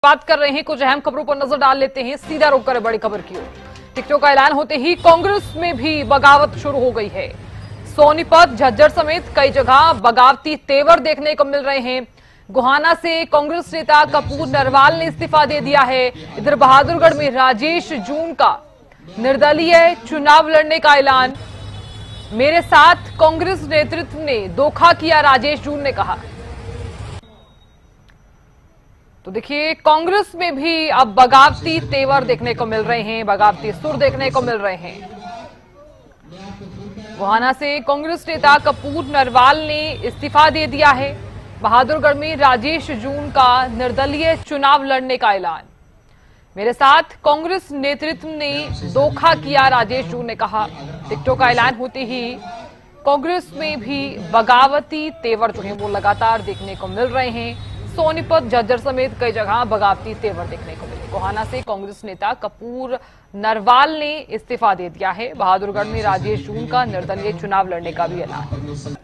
बात कर रहे हैं, कुछ अहम खबरों पर नजर डाल लेते हैं। सीधा रुख करें बड़ी खबर की ओर। टिकटों का ऐलान होते ही कांग्रेस में भी बगावत शुरू हो गई है। सोनीपत, झज्जर समेत कई जगह बगावती तेवर देखने को मिल रहे हैं। गोहाना से कांग्रेस नेता कपूर नरवाल ने इस्तीफा दे दिया है। इधर बहादुरगढ़ में राजेश जून का निर्दलीय चुनाव लड़ने का ऐलान। मेरे साथ कांग्रेस नेतृत्व ने धोखा किया, राजेश जून ने कहा। तो देखिए, कांग्रेस में भी अब बगावती तेवर देखने को मिल रहे हैं, बगावती सुर देखने को मिल रहे हैं। गोहाना से कांग्रेस नेता कपूर नरवाल ने इस्तीफा दे दिया है। बहादुरगढ़ में राजेश जून का निर्दलीय चुनाव लड़ने का ऐलान। मेरे साथ कांग्रेस नेतृत्व ने धोखा किया, राजेश जून ने कहा। टिकटों का ऐलान होते ही कांग्रेस में भी बगावती तेवर जो है वो लगातार देखने को मिल रहे हैं। सोनीपत, झज्जर समेत कई जगह बगावती तेवर देखने को मिले। गोहाना से कांग्रेस नेता कपूर नरवाल ने इस्तीफा दे दिया है। बहादुरगढ़ में राजेश जून का निर्दलीय चुनाव लड़ने का भी ऐलान।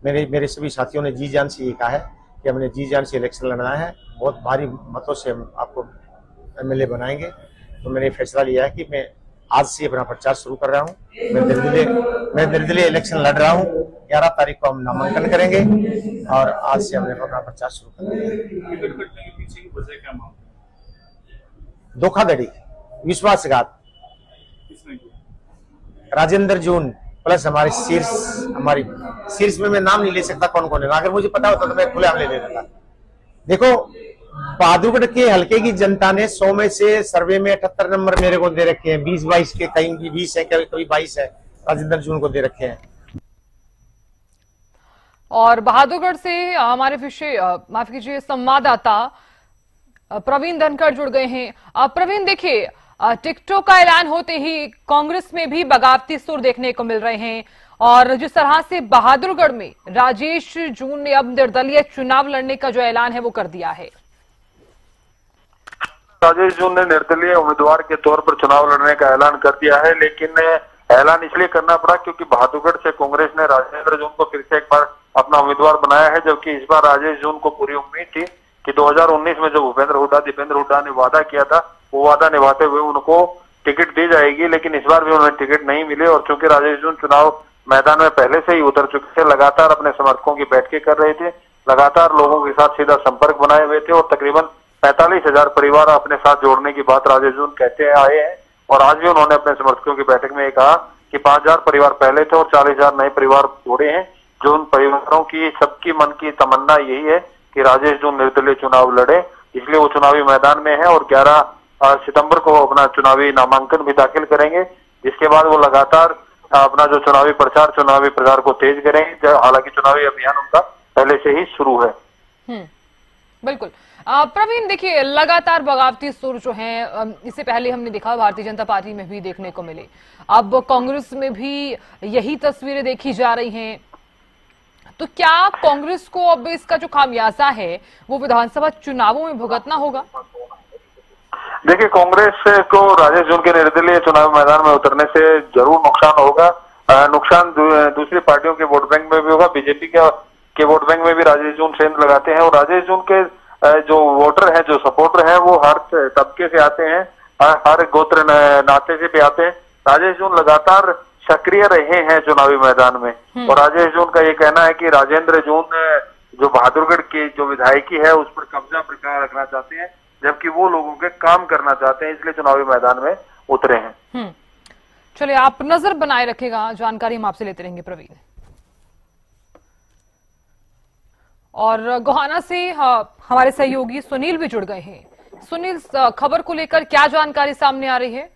मेरे सभी साथियों ने जी जान से ये कहा है कि हमने जी जान से इलेक्शन लड़ना है, बहुत भारी मतों से हम आपको एमएलए बनाएंगे। तो मैंने फैसला लिया है कि मैं आज से अपना प्रचार शुरू कर रहा हूँ। मैं निर्दलीय इलेक्शन लड़ रहा हूँ। 11 तारीख को हम नामांकन करेंगे और आज से हमने अपना प्रचार शुरू कर दिया। धोखाधड़ी, विश्वासघात, राजेंद्र जून प्लस हमारी शीर्ष में मैं नाम नहीं ले सकता कौन कौन है। अगर मुझे पता होता तो मैं खुलेआम ले लेता। देखो, बहादुरगढ़ के हल्के की जनता ने 100 में से सर्वे में 78 नंबर मेरे को दे रखे हैं। 20-22 के, कहीं भी 20 है, कभी 22 है, राजेंद्र जून को दे रखे हैं। और बहादुरगढ़ से हमारे माफ कीजिए संवाददाता प्रवीण धनखड़ जुड़ गए हैं। प्रवीण, देखिए, टिकटों का ऐलान होते ही कांग्रेस में भी बगावती सुर देखने को मिल रहे हैं और जिस तरह से बहादुरगढ़ में राजेश जून ने अब निर्दलीय चुनाव लड़ने का जो ऐलान है वो कर दिया है। राजेश जून ने निर्दलीय उम्मीदवार के तौर पर चुनाव लड़ने का ऐलान कर दिया है, लेकिन ऐलान इसलिए करना पड़ा क्योंकि बहादुरगढ़ से कांग्रेस ने राजेंद्र जून को फिर से एक बार अपना उम्मीदवार बनाया है। जबकि इस बार राजेश जून को पूरी उम्मीद थी कि 2019 में जो दीपेंद्र हुड्डा ने वादा किया था, वो वादा निभाते हुए उनको टिकट दी जाएगी, लेकिन इस बार भी उन्हें टिकट नहीं मिले। और चूंकि राजेश जून चुनाव मैदान में पहले से ही उतर चुके थे, लगातार अपने समर्थकों की बैठकें कर रहे थे, लगातार लोगों के साथ सीधा संपर्क बनाए हुए थे और तकरीबन 45,000 परिवार अपने साथ जोड़ने की बात राजेश जून कहते आए हैं। और आज भी उन्होंने अपने समर्थकों की बैठक में कहा कि 5,000 परिवार पहले थे और 40,000 नए परिवार जोड़े हैं। जो उन परिवारों की सबकी मन की तमन्ना यही है कि राजेश जून निर्दलीय चुनाव लड़े, इसलिए वो चुनावी मैदान में है और 11 सितंबर को अपना चुनावी नामांकन भी दाखिल करेंगे, जिसके बाद वो लगातार अपना जो चुनावी प्रचार को तेज करेंगे। हालांकि चुनावी अभियान उनका पहले से ही शुरू है। बिल्कुल। प्रवीण, देखिए, लगातार बगावती सुर जो है इससे पहले हमने देखा भारतीय जनता पार्टी में भी देखने को मिले, अब कांग्रेस में भी यही तस्वीरें देखी जा रही हैं। तो क्या कांग्रेस को अब इसका जो खामियाजा है वो विधानसभा चुनावों में भुगतना होगा? देखिए, कांग्रेस को राजेश जून के निर्दलीय चुनाव मैदान में उतरने से जरूर नुकसान होगा। नुकसान दूसरी पार्टियों के वोट बैंक में भी होगा। बीजेपी के वोट बैंक में भी राजेश जून सेंध लगाते हैं और राजेश जून के जो वोटर हैं, जो सपोर्टर हैं, वो हर तबके से आते हैं, हर गोत्र नाते से भी आते हैं। राजेश जून लगातार सक्रिय रहे हैं चुनावी मैदान में और राजेश जून का ये कहना है कि राजेंद्र जून जो बहादुरगढ़ की जो विधायकी है उस पर कब्जा प्रकार रखना चाहते हैं, जबकि वो लोगों के काम करना चाहते हैं, इसलिए चुनावी मैदान में उतरे हैं। चलिए, आप नजर बनाए रखेगा, जानकारी हम आपसे लेते रहेंगे प्रवीण। और गोहाना से हमारे सहयोगी सुनील भी जुड़ गए हैं। सुनील, खबर को लेकर क्या जानकारी सामने आ रही है?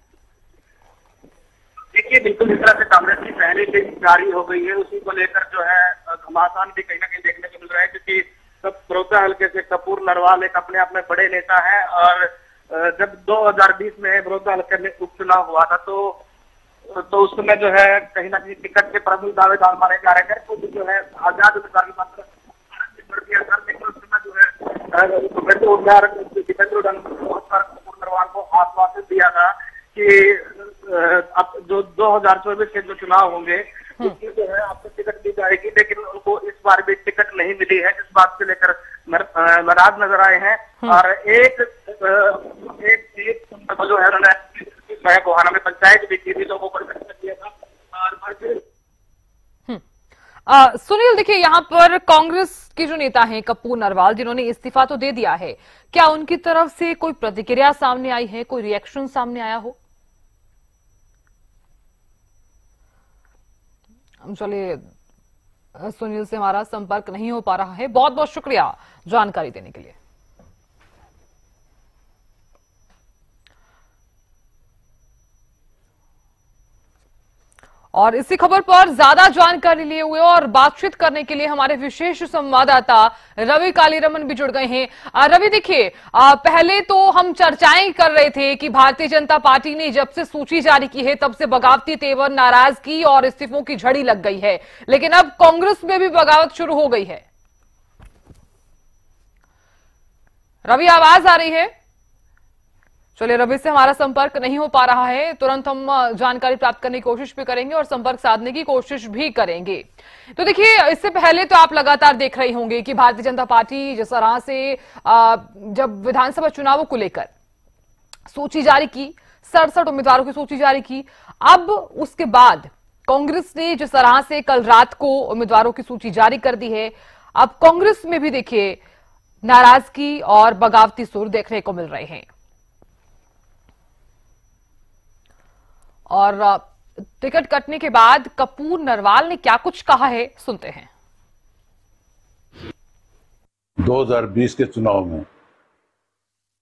देखिए, बिल्कुल जिस तरह से कांग्रेस की पहले से जारी हो गई है, उसी को लेकर जो है घमासान भी कहीं ना कहीं देखने को मिल रहा है, क्योंकि बड़ौदा हल्के से कपूर नरवाल एक अपने आप में बड़े नेता है और जब 2020 में बड़ौदा हल्के में उपचुनाव हुआ था तो उस समय जो है कहीं ना कहीं टिकट के प्रमुख दावेदार माने जा रहे थे। तो जो है आजाद उम्मीदवार की मात्रा बढ़ दिया था, लेकिन उस समय जो है दीपेंद्र कपूर नरवाल को आश्वासन दिया था कि अब जो 2024 के जो चुनाव होंगे उसमें जो है उनको टिकट दी जाएगी, लेकिन उनको इस बार भी टिकट नहीं मिली है, जिस बात से लेकर नाराज नजर आए हैं। और एक जो है उन्होंने गोहाना में पंचायत भी की थी, लोगों को दिया था। और सुनील, देखिए यहाँ पर कांग्रेस के जो नेता हैं कपूर नरवाल, जिन्होंने इस्तीफा तो दे दिया है, क्या उनकी तरफ से कोई प्रतिक्रिया सामने आई है, कोई रिएक्शन सामने आया हो? चलिए, सुनील से हमारा संपर्क नहीं हो पा रहा है। बहुत बहुत शुक्रिया जानकारी देने के लिए। और इसी खबर पर ज्यादा जानकारी लिए हुए और बातचीत करने के लिए हमारे विशेष संवाददाता रवि कालीरमन भी जुड़ गए हैं। रवि, देखिए, पहले तो हम चर्चाएं कर रहे थे कि भारतीय जनता पार्टी ने जब से सूची जारी की है तब से बगावती तेवर, नाराजगी और इस्तीफों की झड़ी लग गई है, लेकिन अब कांग्रेस में भी बगावत शुरू हो गई है। रवि, आवाज आ रही है? चलिए, रवि से हमारा संपर्क नहीं हो पा रहा है। तुरंत हम जानकारी प्राप्त करने की कोशिश भी करेंगे और संपर्क साधने की कोशिश भी करेंगे। तो देखिए, इससे पहले तो आप लगातार देख रहे होंगे कि भारतीय जनता पार्टी जिस तरह से जब विधानसभा चुनावों को लेकर सूची जारी की, 67 उम्मीदवारों की सूची जारी की, अब उसके बाद कांग्रेस ने जिस तरह से कल रात को उम्मीदवारों की सूची जारी कर दी है, अब कांग्रेस में भी देखिए नाराजगी और बगावती सुर देखने को मिल रहे हैं। और टिकट कटने के बाद कपूर नरवाल ने क्या कुछ कहा है, सुनते हैं। 2020 के चुनाव में,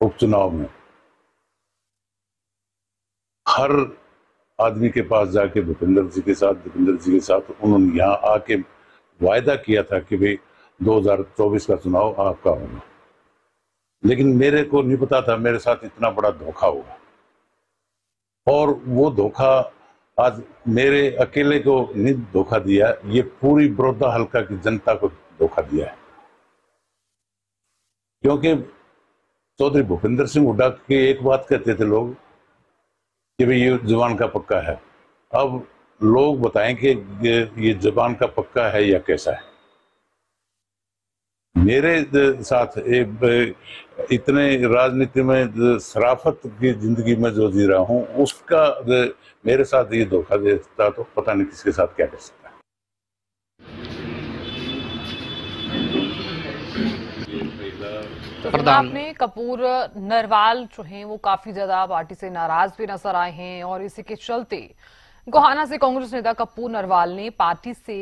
उपचुनाव में हर आदमी के पास जाके भूपेंद्र जी के साथ उन्होंने यहाँ आके वायदा किया था कि भाई 2024 का चुनाव आपका होगा, लेकिन मेरे को नहीं पता था मेरे साथ इतना बड़ा धोखा होगा। और वो धोखा आज मेरे अकेले को नहीं धोखा दिया, ये पूरी बड़ौदा हल्का की जनता को धोखा दिया है। क्योंकि चौधरी भूपेंद्र सिंह हुड्डा की एक बात कहते थे लोग कि भाई ये जुबान का पक्का है। अब लोग बताएं कि ये जुबान का पक्का है या कैसा है। मेरे साथ इतने राजनीति में शराफत की जिंदगी में जो जी रहा हूं, उसका मेरे साथ ये धोखा देता तो पता नहीं किसके साथ क्या कर सकता है। तो आपने कपूर नरवाल जो हैं वो काफी ज्यादा पार्टी से नाराज भी नजर आए हैं और इसी के चलते गोहाना से कांग्रेस नेता कपूर नरवाल ने पार्टी से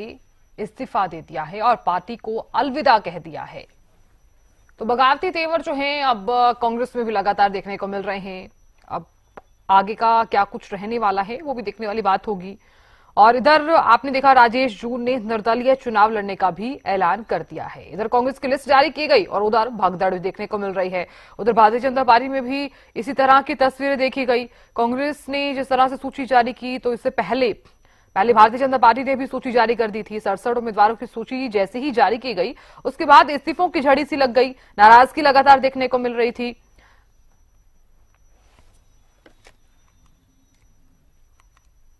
इस्तीफा दे दिया है और पार्टी को अलविदा कह दिया है। तो बगावती तेवर जो हैं अब कांग्रेस में भी लगातार देखने को मिल रहे हैं। अब आगे का क्या कुछ रहने वाला है वो भी देखने वाली बात होगी। और इधर आपने देखा राजेश जून ने निर्दलीय चुनाव लड़ने का भी ऐलान कर दिया है। इधर कांग्रेस की लिस्ट जारी की गई और उधर भगदड़ भी देखने को मिल रही है। उधर भारतीय जनता पार्टी में भी इसी तरह की तस्वीरें देखी गई। कांग्रेस ने जिस तरह से सूची जारी की, तो इससे पहले भारतीय जनता पार्टी ने भी सूची जारी कर दी थी। 67 उम्मीदवारों की सूची जैसे ही जारी की गई, उसके बाद इस्तीफों की झड़ी सी लग गई, नाराजगी लगातार देखने को मिल रही थी।